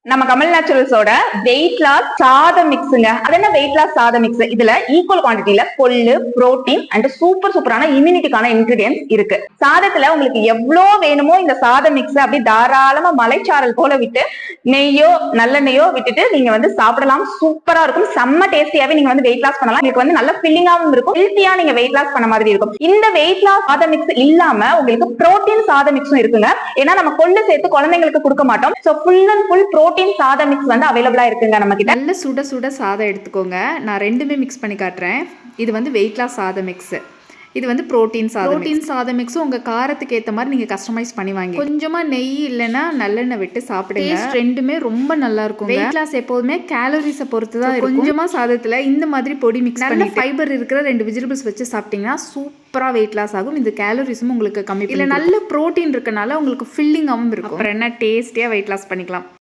நம்ம Kamal நேச்சுரல்ஸோட weight loss சாதம் மிக்ஸுங்க. அது என்ன வெயிட் லாஸ் சாதம் மிக்ஸ்? இதுல ஈக்குவல் குவான்டிட்டியில கொள்ளு, புரோட்டீன் அண்ட் சூப்பரான இம்யூனிட்டிக்கான இன்கிரிடியன்ஸ் இருக்கு. சாதத்துல உங்களுக்கு எவ்வளவு வேணுமோ இந்த சாதம் மிக்ஸ் அப்படி தாராளமா மலைச்சாரல் போல விட்டு நெய்யோ நல்லெண்ணெய்யோ விட்டுட்டு நீங்க வந்து சாப்பிடலாம். சூப்பரா இருக்கும். செம்ம டேஸ்டியாவே நீங்க வந்து வெயிட் லாஸ் பண்ணலாம். உங்களுக்கு வந்து நல்ல ஃபில்லிங்காவும் இருக்கும். ஹெல்த்தியா நீங்க வெயிட் லாஸ் பண்ண மாதிரி இருக்கும். இந்த வெயிட் லாஸ் சாதம் மிக்ஸ் இல்லாம உங்களுக்கு புரோட்டீன் சாதம் மிக்ஸும் இருக்குங்க. ஏன்னா நம்ம கொள்ளு சேர்த்து குழந்தைங்களுக்கு கொடுக்க மாட்டோம். So full and full protein சாதம் மிக்ஸ் வந்து அவைலபிளா இருக்குங்க நம்ம கிட்ட. நல்ல சுட சாதம் எடுத்துக்கோங்க. நான் ரெண்டுமே மிக்ஸ் பண்ணி காட்டுறேன். இது வந்து வெயிட் லாஸ் சாதம் மிக்ஸ், இது வந்து புரோட்டீன் சாதம் மிக்ஸும் உங்கள் காரத்துக்கு ஏற்ற மாதிரி நீங்கள் கஸ்டமைஸ் பண்ணி வாங்கி கொஞ்சமாக நெய் இல்லைன்னா நல்லெண்ணெய் விட்டு சாப்பிடுங்க. ரெண்டுமே ரொம்ப நல்லா இருக்கும். வெயிட் லாஸ் எப்போதுமே கேலரிஸை பொறுத்து தான் இருக்கும். கொஞ்சமாக சாதத்தில் இந்த மாதிரி பொடி மிக்ஸ் பண்ணி ஃபைபர் இருக்கிற 2 வெஜிடபிள்ஸ் வச்சு சாப்பிட்டீங்கன்னா சூப்பராக வெயிட் லாஸ் ஆகும். இந்த கேலரிஸும் உங்களுக்கு கம்மி. இல்லை நல்ல ப்ரோட்டீன் இருக்கனால உங்களுக்கு ஃபில்லிங்காகவும் இருக்கும். அப்புறம் என்ன டேஸ்டியாக வெயிட் லாஸ் பண்ணிக்கலாம்.